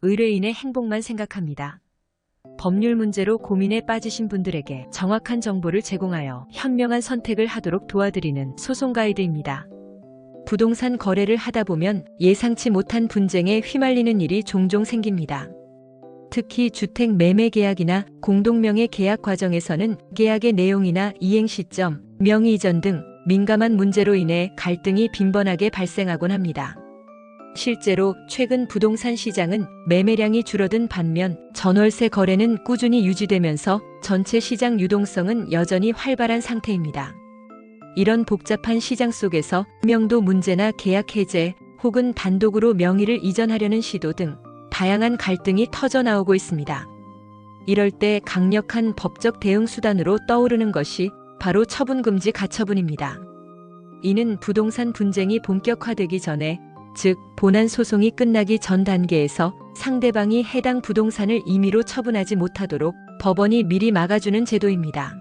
의뢰인의 행복만 생각합니다. 법률 문제로 고민에 빠지신 분들에게 정확한 정보를 제공하여 현명한 선택을 하도록 도와드리는 소송 가이드입니다. 부동산 거래를 하다 보면 예상치 못한 분쟁에 휘말리는 일이 종종 생깁니다. 특히 주택 매매 계약이나 공동명의 계약 과정에서는 계약의 내용이나 이행 시점, 명의 이전 등 민감한 문제로 인해 갈등이 빈번하게 발생하곤 합니다. 실제로 최근 부동산 시장은 매매량이 줄어든 반면 전월세 거래는 꾸준히 유지되면서 전체 시장 유동성은 여전히 활발한 상태입니다. 이런 복잡한 시장 속에서 명도 문제나 계약 해제 혹은 단독으로 명의를 이전하려는 시도 등 다양한 갈등이 터져나오고 있습니다. 이럴 때 강력한 법적 대응 수단으로 떠오르는 것이 바로 처분금지 가처분입니다. 이는 부동산 분쟁이 본격화되기 전에, 즉 본안 소송이 끝나기 전 단계에서 상대방이 해당 부동산을 임의로 처분하지 못하도록 법원이 미리 막아주는 제도입니다.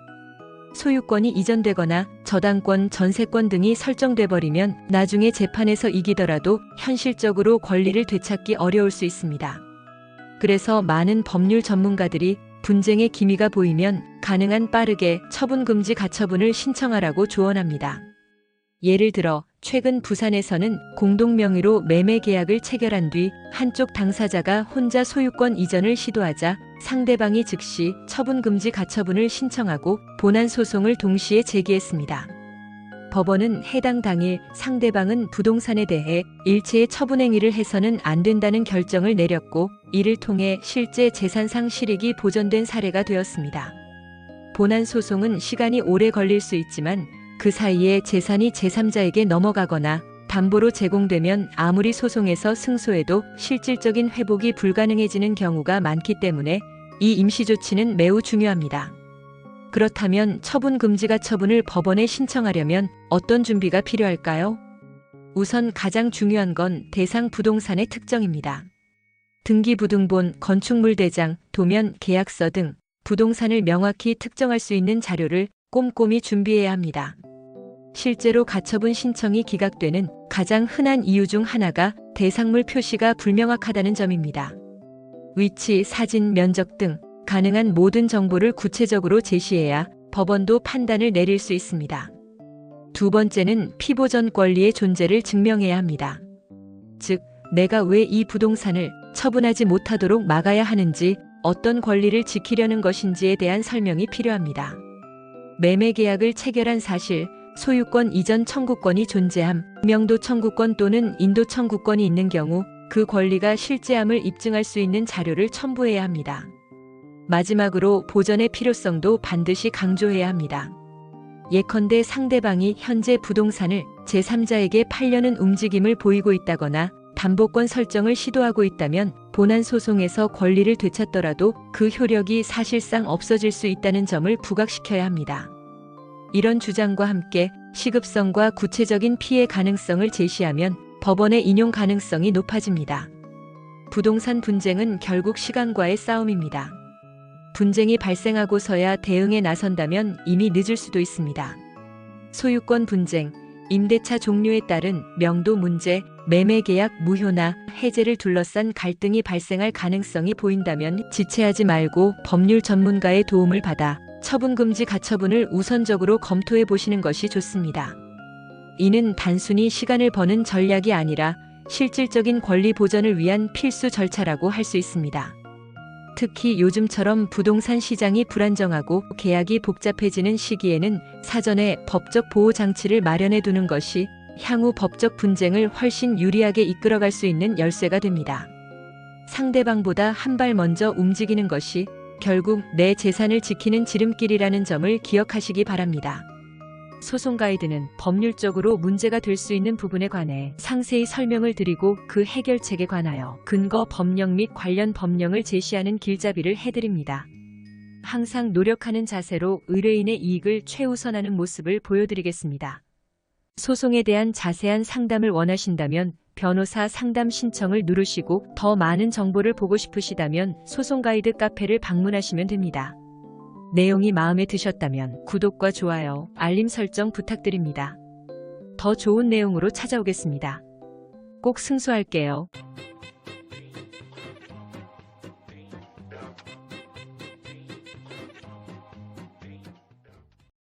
소유권이 이전되거나 저당권, 전세권 등이 설정돼 버리면 나중에 재판에서 이기더라도 현실적으로 권리를 되찾기 어려울 수 있습니다. 그래서 많은 법률 전문가들이 분쟁의 기미가 보이면 가능한 빠르게 처분금지 가처분을 신청하라고 조언합니다. 예를 들어 최근 부산에서는 공동명의로 매매 계약을 체결한 뒤 한쪽 당사자가 혼자 소유권 이전을 시도하자 상대방이 즉시 처분금지 가처분을 신청하고 본안 소송을 동시에 제기했습니다. 법원은 해당 당일 상대방은 부동산에 대해 일체의 처분행위를 해서는 안 된다는 결정을 내렸고, 이를 통해 실제 재산상 실익이 보전된 사례가 되었습니다. 본안 소송은 시간이 오래 걸릴 수 있지만 그 사이에 재산이 제3자에게 넘어가거나 담보로 제공되면 아무리 소송에서 승소해도 실질적인 회복이 불가능해지는 경우가 많기 때문에 이 임시조치는 매우 중요합니다. 그렇다면 처분금지가 처분을 법원에 신청하려면 어떤 준비가 필요할까요? 우선 가장 중요한 건 대상 부동산의 특정입니다. 등기부등본, 건축물대장, 도면, 계약서 등 부동산을 명확히 특정할 수 있는 자료를 꼼꼼히 준비해야 합니다. 실제로 가처분 신청이 기각되는 가장 흔한 이유 중 하나가 대상물 표시가 불명확하다는 점입니다. 위치, 사진, 면적 등 가능한 모든 정보를 구체적으로 제시해야 법원도 판단을 내릴 수 있습니다. 두 번째는 피보전 권리의 존재를 증명해야 합니다. 즉, 내가 왜 이 부동산을 처분하지 못하도록 막아야 하는지, 어떤 권리를 지키려는 것인지에 대한 설명이 필요합니다. 매매 계약을 체결한 사실, 소유권 이전 청구권이 존재함, 명도 청구권 또는 인도 청구권이 있는 경우 그 권리가 실제함을 입증할 수 있는 자료를 첨부해야 합니다. 마지막으로 보전의 필요성도 반드시 강조해야 합니다. 예컨대 상대방이 현재 부동산을 제3자에게 팔려는 움직임을 보이고 있다거나 담보권 설정을 시도하고 있다면 본안 소송에서 권리를 되찾더라도 그 효력이 사실상 없어질 수 있다는 점을 부각시켜야 합니다. 이런 주장과 함께 시급성과 구체적인 피해 가능성을 제시하면 법원의 인용 가능성이 높아집니다. 부동산 분쟁은 결국 시간과의 싸움입니다. 분쟁이 발생하고서야 대응에 나선다면 이미 늦을 수도 있습니다. 소유권 분쟁, 임대차 종료에 따른 명도 문제, 매매 계약 무효나 해제를 둘러싼 갈등이 발생할 가능성이 보인다면 지체하지 말고 법률 전문가의 도움을 받아 처분금지 가처분을 우선적으로 검토해 보시는 것이 좋습니다. 이는 단순히 시간을 버는 전략이 아니라 실질적인 권리 보전을 위한 필수 절차라고 할 수 있습니다. 특히 요즘처럼 부동산 시장이 불안정하고 계약이 복잡해지는 시기에는 사전에 법적 보호 장치를 마련해 두는 것이 향후 법적 분쟁을 훨씬 유리하게 이끌어갈 수 있는 열쇠가 됩니다. 상대방보다 한 발 먼저 움직이는 것이 결국 내 재산을 지키는 지름길이라는 점을 기억하시기 바랍니다. 소송 가이드는 법률적으로 문제가 될 수 있는 부분에 관해 상세히 설명을 드리고 그 해결책에 관하여 근거 법령 및 관련 법령을 제시하는 길잡이를 해드립니다. 항상 노력하는 자세로 의뢰인의 이익을 최우선하는 모습을 보여드리겠습니다. 소송에 대한 자세한 상담을 원하신다면 변호사 상담 신청을 누르시고 더 많은 정보를 보고 싶으시다면 소송 가이드 카페를 방문하시면 됩니다. 내용이 마음에 드셨다면 구독과 좋아요, 알림 설정 부탁드립니다. 더 좋은 내용으로 찾아오겠습니다. 꼭 승소할게요.